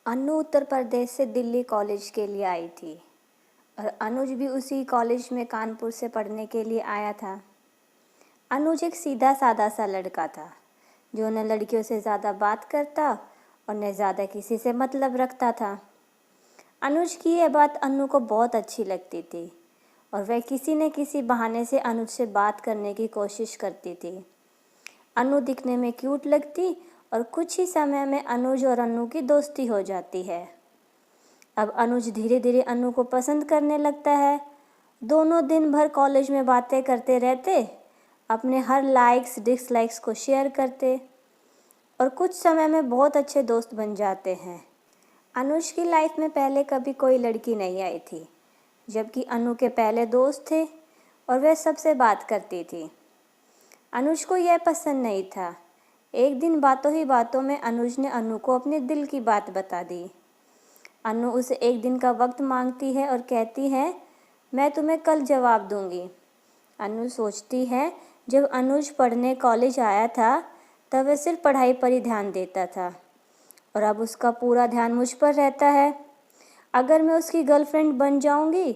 अनु उत्तर प्रदेश से दिल्ली कॉलेज के लिए आई थी और अनुज भी उसी कॉलेज में कानपुर से पढ़ने के लिए आया था। अनुज एक सीधा साधा सा लड़का था जो न लड़कियों से ज़्यादा बात करता और न ज़्यादा किसी से मतलब रखता था। अनुज की यह बात अनु को बहुत अच्छी लगती थी और वह किसी न किसी बहाने से अनुज से बात करने की कोशिश करती थी। अनु दिखने में क्यूट लगती और कुछ ही समय में अनुज और अनु की दोस्ती हो जाती है। अब अनुज धीरे धीरे अनु को पसंद करने लगता है। दोनों दिन भर कॉलेज में बातें करते रहते, अपने हर लाइक्स डिसलाइक्स को शेयर करते और कुछ समय में बहुत अच्छे दोस्त बन जाते हैं। अनुज की लाइफ में पहले कभी कोई लड़की नहीं आई थी, जबकि अनु के पहले दोस्त थे और वह सबसे बात करती थी। अनुज को यह पसंद नहीं था। एक दिन बातों ही बातों में अनुज ने अनु को अपने दिल की बात बता दी। अनु उसे एक दिन का वक्त मांगती है और कहती है, मैं तुम्हें कल जवाब दूंगी। अनु सोचती है, जब अनुज पढ़ने कॉलेज आया था तब वह सिर्फ पढ़ाई पर ही ध्यान देता था और अब उसका पूरा ध्यान मुझ पर रहता है। अगर मैं उसकी गर्लफ्रेंड बन जाऊंगी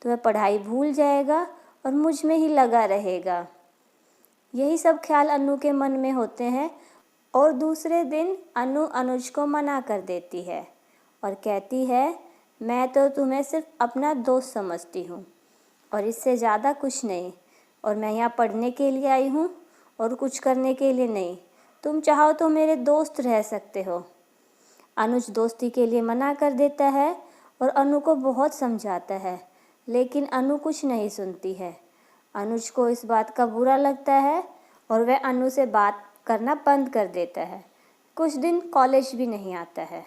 तो वह पढ़ाई भूल जाएगा और मुझ में ही लगा रहेगा। यही सब ख्याल अनु के मन में होते हैं और दूसरे दिन अनु अनुज को मना कर देती है और कहती है, मैं तो तुम्हें सिर्फ अपना दोस्त समझती हूँ और इससे ज़्यादा कुछ नहीं, और मैं यहाँ पढ़ने के लिए आई हूँ और कुछ करने के लिए नहीं। तुम चाहो तो मेरे दोस्त रह सकते हो। अनुज दोस्ती के लिए मना कर देता है और अनु को बहुत समझाता है, लेकिन अनु कुछ नहीं सुनती है। अनुज को इस बात का बुरा लगता है और वह अनु से बात करना बंद कर देता है। कुछ दिन कॉलेज भी नहीं आता है।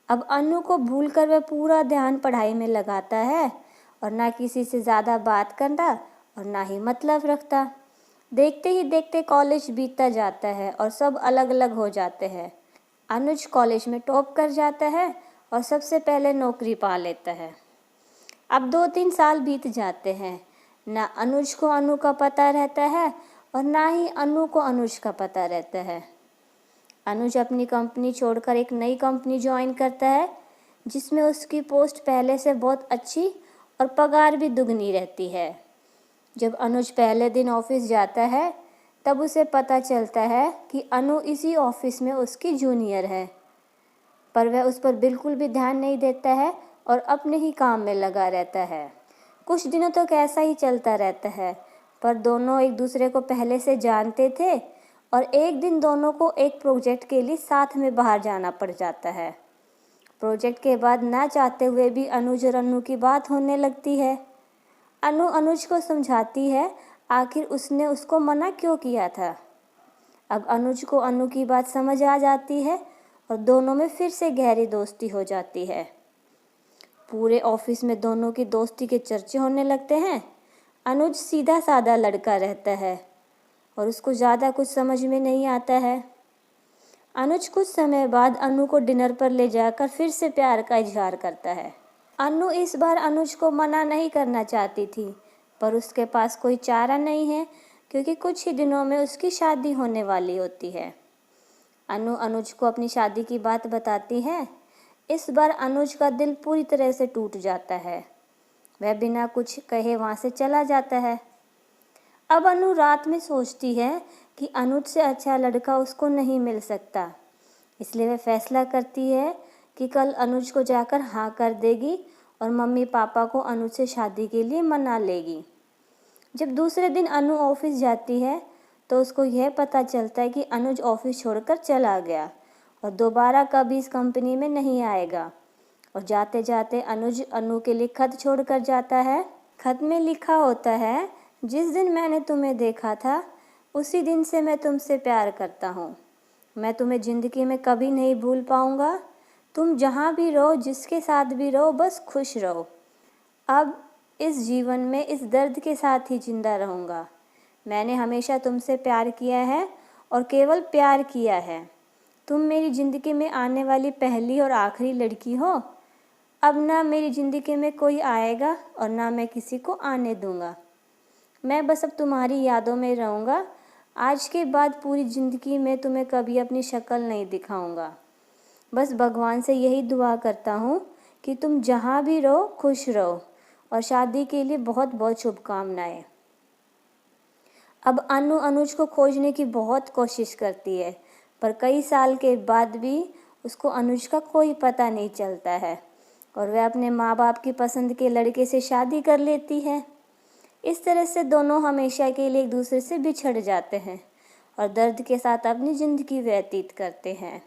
अब अनु को भूलकर वह पूरा ध्यान पढ़ाई में लगाता है और ना किसी से ज़्यादा बात करता और ना ही मतलब रखता। देखते ही देखते कॉलेज बीतता जाता है और सब अलग अलग हो जाते हैं। अनुज कॉलेज में टॉप कर जाता है और सबसे पहले नौकरी पा लेता है। अब 2-3 साल बीत जाते हैं। ना अनुज को अनु का पता रहता है और ना ही अनु को अनुज का पता रहता है। अनुज अपनी कंपनी छोड़कर एक नई कंपनी ज्वाइन करता है, जिसमें उसकी पोस्ट पहले से बहुत अच्छी और पगार भी दुगनी रहती है। जब अनुज पहले दिन ऑफिस जाता है तब उसे पता चलता है कि अनु इसी ऑफिस में उसकी जूनियर है, पर वह उस पर बिल्कुल भी ध्यान नहीं देता है और अपने ही काम में लगा रहता है। कुछ दिनों तक ऐसा ही चलता रहता है, पर दोनों एक दूसरे को पहले से जानते थे और एक दिन दोनों को एक प्रोजेक्ट के लिए साथ में बाहर जाना पड़ जाता है। प्रोजेक्ट के बाद ना चाहते हुए भी अनुज और अनु की बात होने लगती है। अनु अनुज को समझाती है आखिर उसने उसको मना क्यों किया था। अब अनुज को अनु की बात समझ आ जाती है और दोनों में फिर से गहरी दोस्ती हो जाती है। पूरे ऑफिस में दोनों की दोस्ती के चर्चे होने लगते हैं। अनुज सीधा साधा लड़का रहता है और उसको ज़्यादा कुछ समझ में नहीं आता है। अनुज कुछ समय बाद अनु को डिनर पर ले जाकर फिर से प्यार का इजहार करता है। अनु इस बार अनुज को मना नहीं करना चाहती थी, पर उसके पास कोई चारा नहीं है क्योंकि कुछ ही दिनों में उसकी शादी होने वाली होती है। अनु अनुज को अपनी शादी की बात बताती है। इस बार अनुज का दिल पूरी तरह से टूट जाता है। वह बिना कुछ कहे वहाँ से चला जाता है। अब अनु रात में सोचती है कि अनुज से अच्छा लड़का उसको नहीं मिल सकता, इसलिए वह फैसला करती है कि कल अनुज को जाकर हाँ कर देगी और मम्मी पापा को अनुज से शादी के लिए मना लेगी। जब दूसरे दिन अनु ऑफिस जाती है तो उसको यह पता चलता है कि अनुज ऑफिस छोड़कर चला गया और दोबारा कभी इस कंपनी में नहीं आएगा। और जाते जाते अनुज अनु के लिए खत छोड़कर जाता है। खत में लिखा होता है, जिस दिन मैंने तुम्हें देखा था उसी दिन से मैं तुमसे प्यार करता हूँ। मैं तुम्हें ज़िंदगी में कभी नहीं भूल पाऊँगा। तुम जहाँ भी रहो, जिसके साथ भी रहो, बस खुश रहो। अब इस जीवन में इस दर्द के साथ ही जिंदा रहूँगा। मैंने हमेशा तुमसे प्यार किया है और केवल प्यार किया है। तुम मेरी ज़िंदगी में आने वाली पहली और आखिरी लड़की हो। अब ना मेरी ज़िंदगी में कोई आएगा और ना मैं किसी को आने दूँगा। मैं बस अब तुम्हारी यादों में रहूँगा। आज के बाद पूरी ज़िंदगी में तुम्हें कभी अपनी शक्ल नहीं दिखाऊँगा। बस भगवान से यही दुआ करता हूँ कि तुम जहाँ भी रहो खुश रहो, और शादी के लिए बहुत बहुत शुभकामनाएं। अब अनु अनुज को खोजने की बहुत कोशिश करती है, पर कई साल के बाद भी उसको अनुज का कोई पता नहीं चलता है, और वह अपने माँ बाप की पसंद के लड़के से शादी कर लेती है। इस तरह से दोनों हमेशा के लिए एक दूसरे से बिछड़ जाते हैं और दर्द के साथ अपनी ज़िंदगी व्यतीत करते हैं।